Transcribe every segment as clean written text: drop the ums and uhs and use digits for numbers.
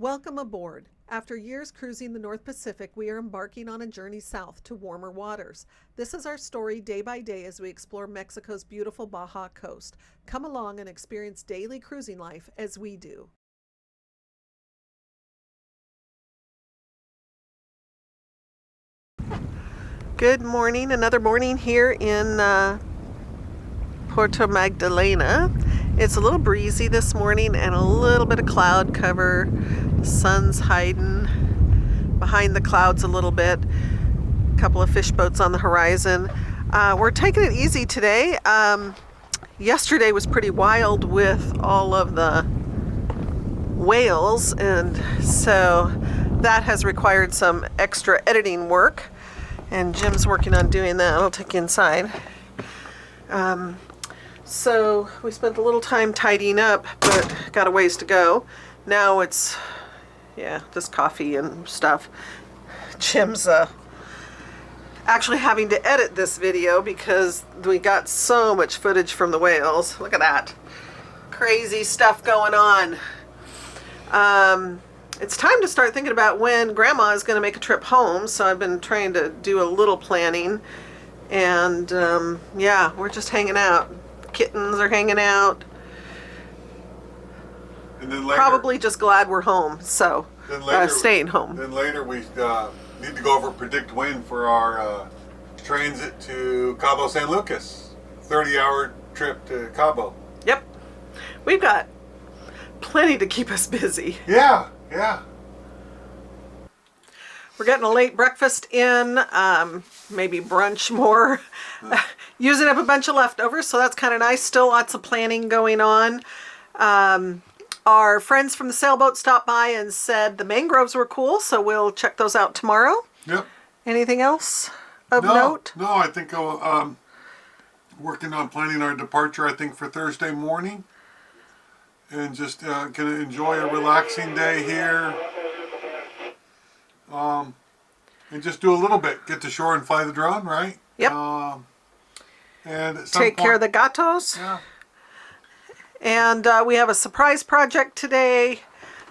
Welcome aboard. After years cruising the North Pacific, we are embarking on a journey south to warmer waters. This is our story day by day as we explore Mexico's beautiful Baja coast. Come along and experience daily cruising life as we do. Good morning, another morning here in Bahia Magdalena. It's a little breezy this morning and a little bit of cloud cover. The sun's hiding behind the clouds a little bit. A couple of fish boats on the horizon. We're taking it easy today. Yesterday was pretty wild with all of the whales, and so that has required some extra editing work, and Jim's working on doing that. I'll take you inside. So we spent a little time tidying up, but got a ways to go. Now it's, just coffee and stuff. Jim's actually having to edit this video because we got so much footage from the whales. Look at that. Crazy stuff going on. It's time to start thinking about when Grandma is going to make a trip home, so I've been trying to do a little planning. And we're just hanging out. Kittens are hanging out. And then later, probably just glad we're home, so staying home. Then later we need to go over predict wind for our transit to Cabo San Lucas. 30-hour trip to Cabo. Yep. We've got plenty to keep us busy. Yeah. We're getting a late breakfast in, maybe brunch more. Using up a bunch of leftovers, so that's kind of nice. Still lots of planning going on. Our friends from the sailboat stopped by and said the mangroves were cool, so we'll check those out tomorrow. Yep. Anything else of note? No, I think I'll working on planning our departure, I think, for Thursday morning. And just going to enjoy a relaxing day here. And just do a little bit. Get to shore and fly the drone, right? Yep. And take care of the gatos. Yeah. And we have a surprise project today.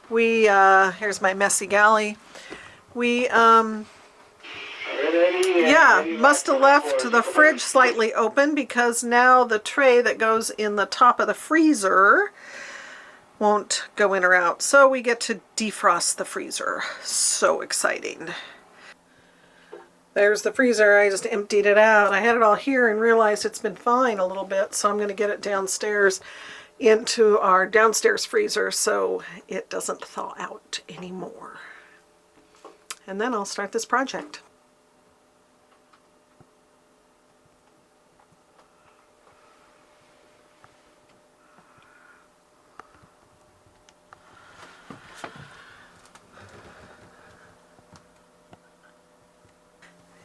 We here's my messy galley. We must have left the fridge slightly open because now the tray that goes in the top of the freezer won't go in or out. So we get to defrost the freezer. So exciting. There's the freezer. I just emptied it out. I had it all here and realized it's been fine a little bit, so I'm going to get it downstairs into our downstairs freezer so it doesn't thaw out anymore. And then I'll start this project.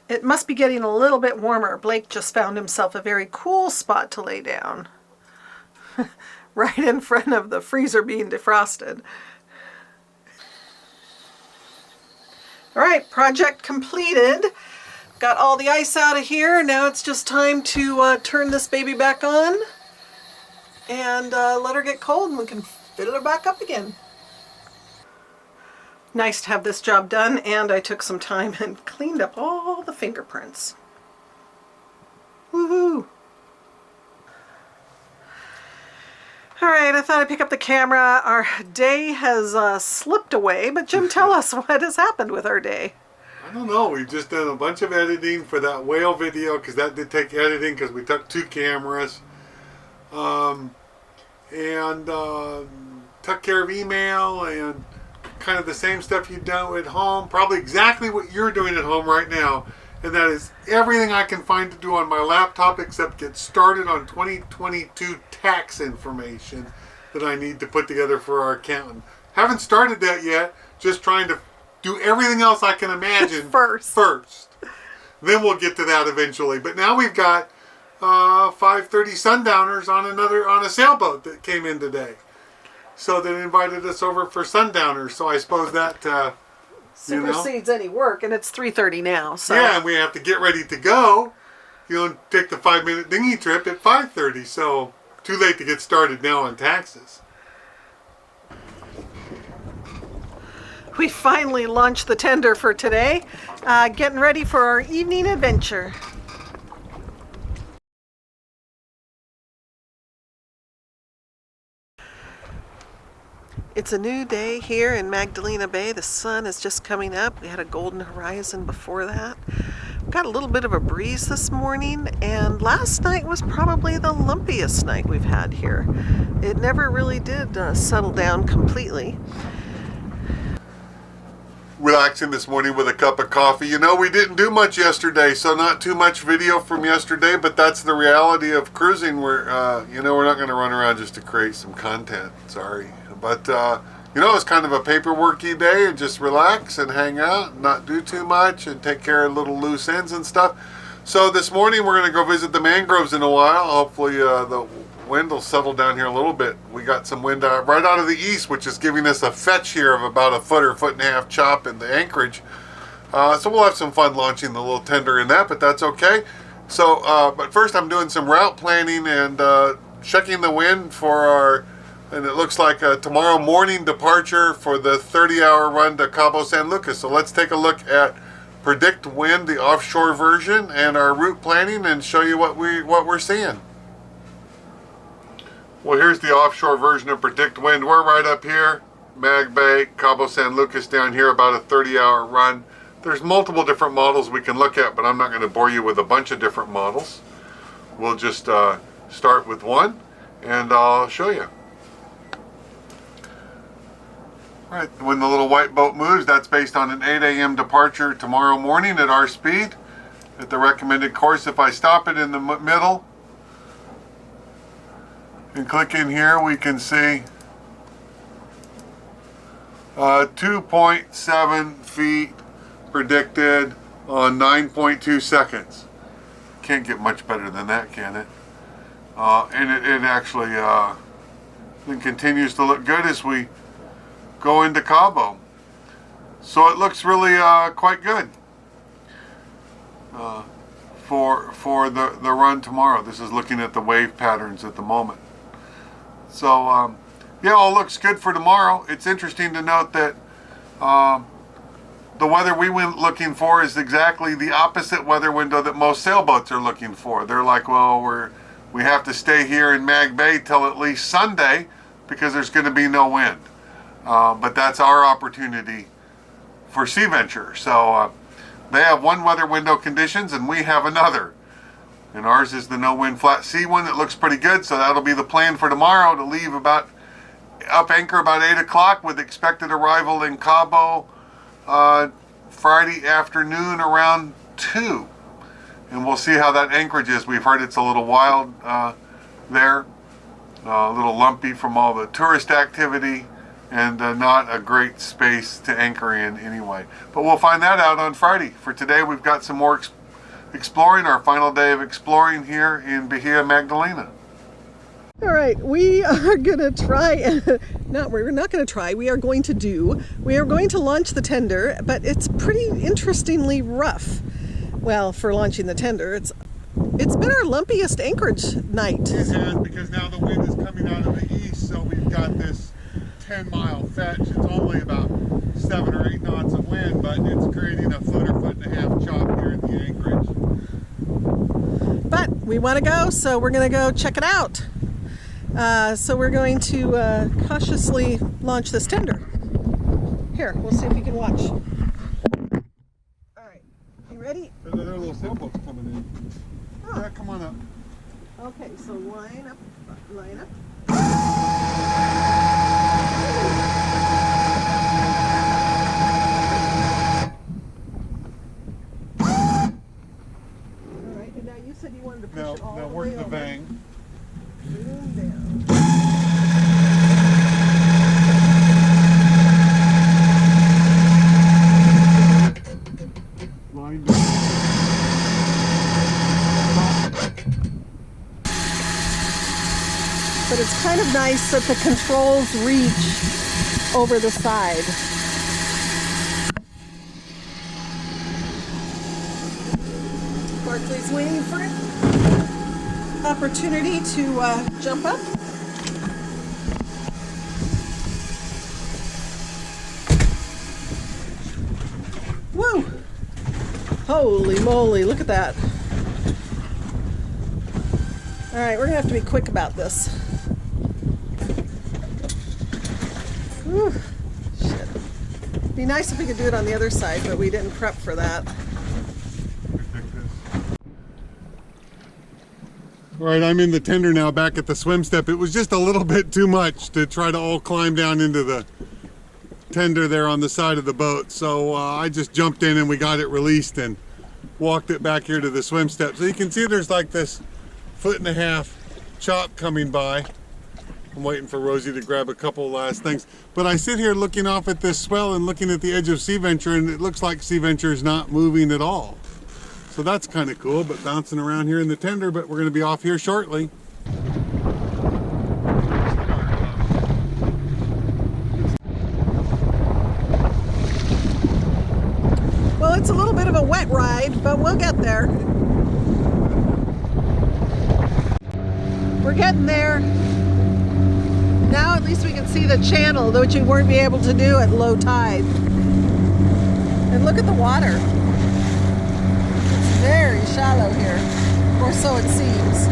It must be getting a little bit warmer. Blake just found himself a very cool spot to lay down. Right in front of the freezer being defrosted. Alright, project completed. Got all the ice out of here. Now it's just time to turn this baby back on and let her get cold and we can fill her back up again. Nice to have this job done, and I took some time and cleaned up all the fingerprints. Woohoo! Alright, I thought I'd pick up the camera. Our day has slipped away, but Jim, tell us what has happened with our day. I don't know. We've just done a bunch of editing for that whale video, because that did take editing, because we took 2 cameras. Took care of email and kind of the same stuff you've done at home, probably exactly what you're doing at home right now, and that is everything I can find to do on my laptop except get started on 2022 tax information that I need to put together for our accountant. Haven't started that yet, just trying to do everything else I can imagine first. Then we'll get to that eventually. But now we've got 5:30 sundowners on a sailboat that came in today. So they invited us over for sundowners. So I suppose that supersedes any work, and it's 3:30 now. So yeah, and we have to get ready to go. Take the 5-minute dinghy trip at 5:30. So too late to get started now on taxes. We finally launched the tender for today, getting ready for our evening adventure. It's a new day here in Magdalena Bay. The sun is just coming up. We had a golden horizon before that. Got a little bit of a breeze this morning, and last night was probably the lumpiest night we've had here. It never really did settle down completely. Relaxing this morning with a cup of coffee. You know, we didn't do much yesterday, so not too much video from yesterday, but that's the reality of cruising. We're not going to run around just to create some content. Sorry. But, it's kind of a paperworky day, and just relax and hang out and not do too much and take care of little loose ends and stuff. So this morning we're going to go visit the mangroves in a while. Hopefully the wind will settle down here a little bit. We got some wind right out of the east, which is giving us a fetch here of about a foot or foot and a half chop in the anchorage. So we'll have some fun launching the little tender in that, but that's okay. So, but first I'm doing some route planning and checking the wind for and it looks like a tomorrow morning departure for the 30-hour run to Cabo San Lucas. So let's take a look at Predict Wind, the offshore version, and our route planning, and show you what we're seeing. Well, here's the offshore version of Predict Wind. We're right up here, Mag Bay, Cabo San Lucas down here, about a 30-hour run. There's multiple different models we can look at, but I'm not going to bore you with a bunch of different models. We'll just start with one, and I'll show you. All right, when the little white boat moves, that's based on an 8 a.m. departure tomorrow morning at our speed, at the recommended course. If I stop it in the middle and click in here, we can see 2.7 feet predicted on 9.2 seconds. Can't get much better than that, can it? And it actually then continues to look good as we go into Cabo. So it looks really quite good for the run tomorrow. This is looking at the wave patterns at the moment. So yeah, all looks good for tomorrow. It's interesting to note that the weather we went looking for is exactly the opposite weather window that most sailboats are looking for. They're like, well, we have to stay here in Mag Bay till at least Sunday because there's going to be no wind. But that's our opportunity for sea venture. So they have one weather window conditions and we have another. And ours is the no wind flat sea one that looks pretty good. So that'll be the plan for tomorrow, to leave up anchor about 8 o'clock with expected arrival in Cabo Friday afternoon around 2. And we'll see how that anchorage is. We've heard it's a little wild there, a little lumpy from all the tourist activity, and not a great space to anchor in anyway. But we'll find that out on Friday. For today, we've got some more exploring, our final day of exploring here in Bahia Magdalena. All right, we are going to try, we're not going to try, we are going to launch the tender, but it's pretty interestingly rough. Well, for launching the tender, it's been our lumpiest anchorage night. It has, because now the wind is coming out of the east, so we've got this 10-mile fetch. It's only about 7 or 8 knots of wind, but it's creating a foot or foot and a half chop here in the anchorage. But we want to go, so we're going to go check it out. So we're going to cautiously launch this tender. Here, we'll see if we can watch. All right, you ready? There are little sailboats coming in. Oh. Yeah, come on up. Okay, so line up. Said you wanted to push it all now the work way the over. bang. Boom down. Line down. But it's kind of nice that the controls reach over the side. Barclay's waiting for it. Opportunity to jump up. Woo! Holy moly, look at that. All right, we're gonna have to be quick about this. Whew. Shit. Be nice if we could do it on the other side, but we didn't prep for that. All right, I'm in the tender now back at the swim step. It was just a little bit too much to try to all climb down into the tender there on the side of the boat. So I just jumped in and we got it released and walked it back here to the swim step. So you can see there's like this 1.5 foot chop coming by. I'm waiting for Rosie to grab a couple last things. But I sit here looking off at this swell and looking at the edge of Sea Venture, and it looks like Sea Venture is not moving at all. So that's kind of cool, but bouncing around here in the tender, but we're going to be off here shortly. Well, it's a little bit of a wet ride, but we'll get there. We're getting there. Now at least we can see the channel, which we weren't be able to do at low tide. And look at the water. It's very shallow here, or so it seems.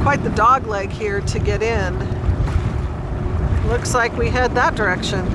Quite the dog leg here to get in. Looks like we head that direction.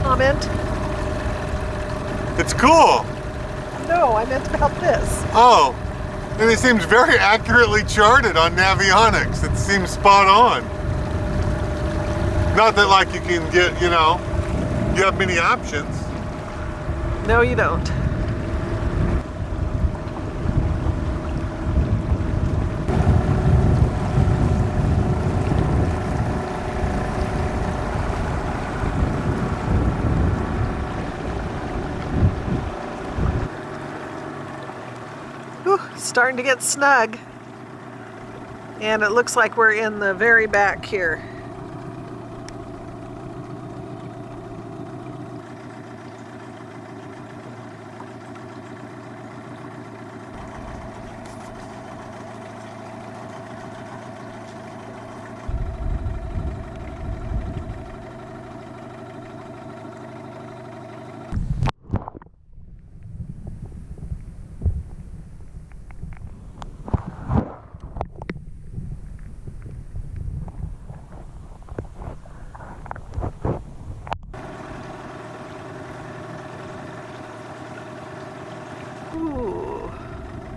Comment? It's cool. No, I meant about this. Oh, and it seems very accurately charted on Navionics. It seems spot on. Not that like you can get, you know, you have many options. No, you don't. Starting to get snug, and it looks like we're in the very back here. Ooh,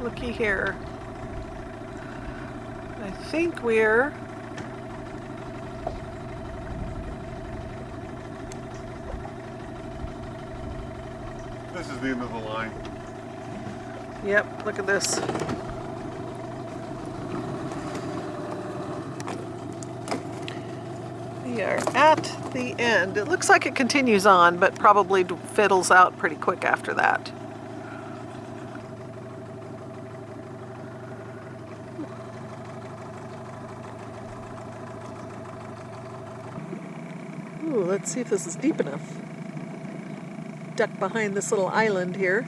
looky here. I think we're This is the end of the line. Yep, look at this. We are at the end. It looks like it continues on, but probably fiddles out pretty quick after that. Ooh, let's see if this is deep enough. Duck behind this little island here.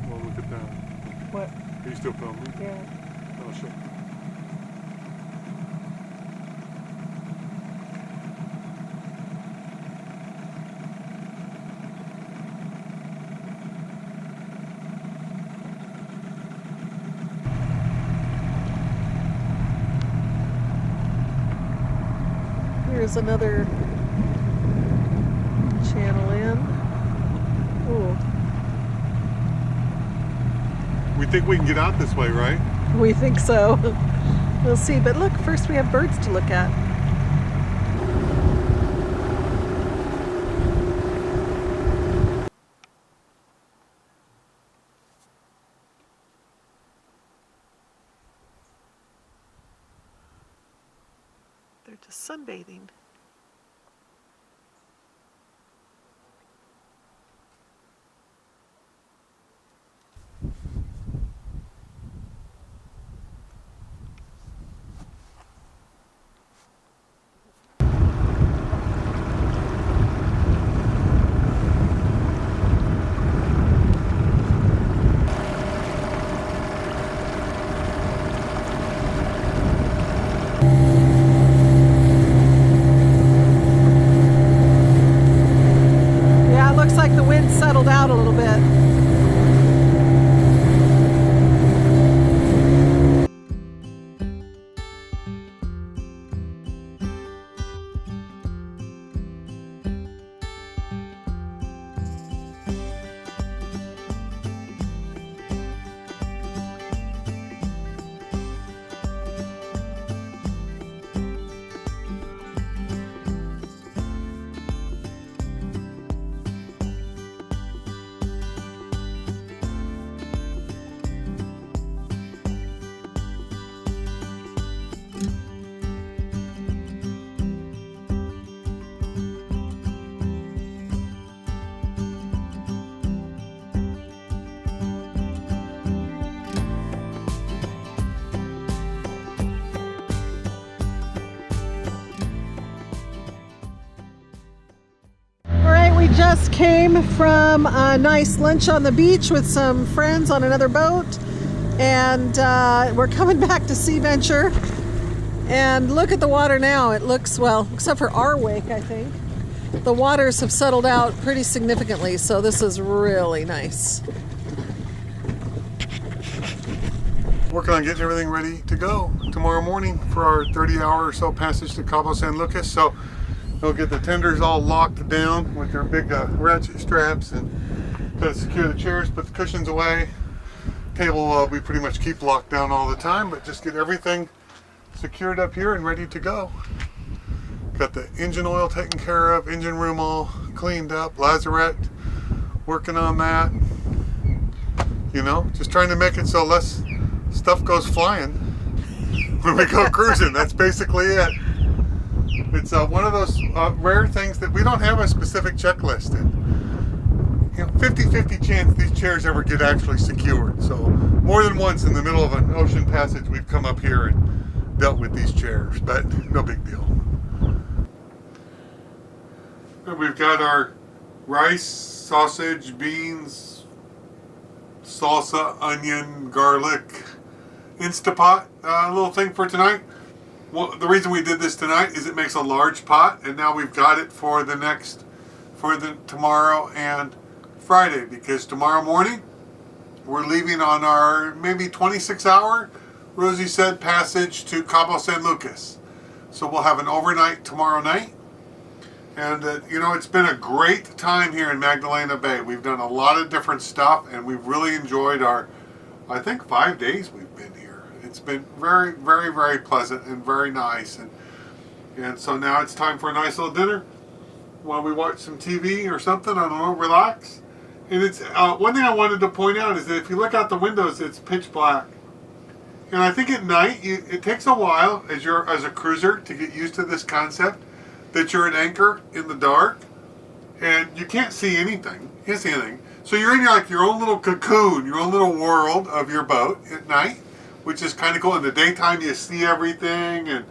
Well, look at that. What? Are you still filming? Yeah. Oh, sure. Here's another channel in. Ooh. We think we can get out this way, right? We think so. We'll see. But look, first we have birds to look at. They're just sunbathing. Looks like the wind settled out a little bit. We just came from a nice lunch on the beach with some friends on another boat, and we're coming back to Sea Venture. And look at the water now. It looks, well, except for our wake, I think, the waters have settled out pretty significantly, so this is really nice. Working on getting everything ready to go tomorrow morning for our 30-hour or so passage to Cabo San Lucas. So we'll get the tenders all locked down with their big ratchet straps, and got to secure the chairs, put the cushions away. Table we pretty much keep locked down all the time, but just get everything secured up here and ready to go. Got the engine oil taken care of, engine room all cleaned up, lazarette, working on that. You know, just trying to make it so less stuff goes flying when we go cruising. That's basically it. It's one of those rare things that we don't have a specific checklist, and you know, 50-50 chance these chairs ever get actually secured. So more than once in the middle of an ocean passage we've come up here and dealt with these chairs, but no big deal. And we've got our rice, sausage, beans, salsa, onion, garlic, Instapot little thing for tonight. Well, the reason we did this tonight is it makes a large pot, and now we've got it for the tomorrow and Friday, because tomorrow morning we're leaving on our maybe 26-hour, Rosie said, passage to Cabo San Lucas. So we'll have an overnight tomorrow night. And you know, it's been a great time here in Magdalena Bay. We've done a lot of different stuff, and we've really enjoyed our, I think, 5 days we've been here. It's been very, very, very pleasant and very nice. And so now it's time for a nice little dinner while we watch some TV or something. I don't know, relax. And it's one thing I wanted to point out is that if you look out the windows, it's pitch black. And I think at night, it takes a while as a cruiser to get used to this concept that you're an anchor in the dark and you can't see anything. You can't see anything. So you're in your own little cocoon, your own little world of your boat at night, which is kind of cool. In the daytime, you see everything and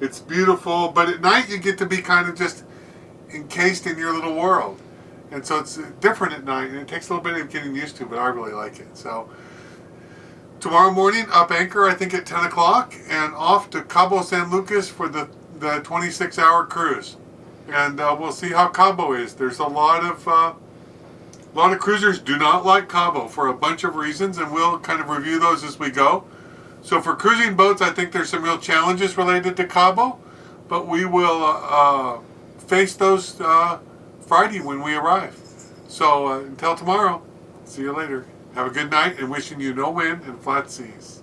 it's beautiful. But at night, you get to be kind of just encased in your little world. And so it's different at night, and it takes a little bit of getting used to, but I really like it. So tomorrow morning, up anchor, I think at 10 o'clock, and off to Cabo San Lucas for the 26-hour cruise. And we'll see how Cabo is. There's a lot of cruisers do not like Cabo for a bunch of reasons, and we'll kind of review those as we go. So for cruising boats, I think there's some real challenges related to Cabo, but we will face those Friday when we arrive. So until tomorrow, see you later. Have a good night and wishing you no wind and flat seas.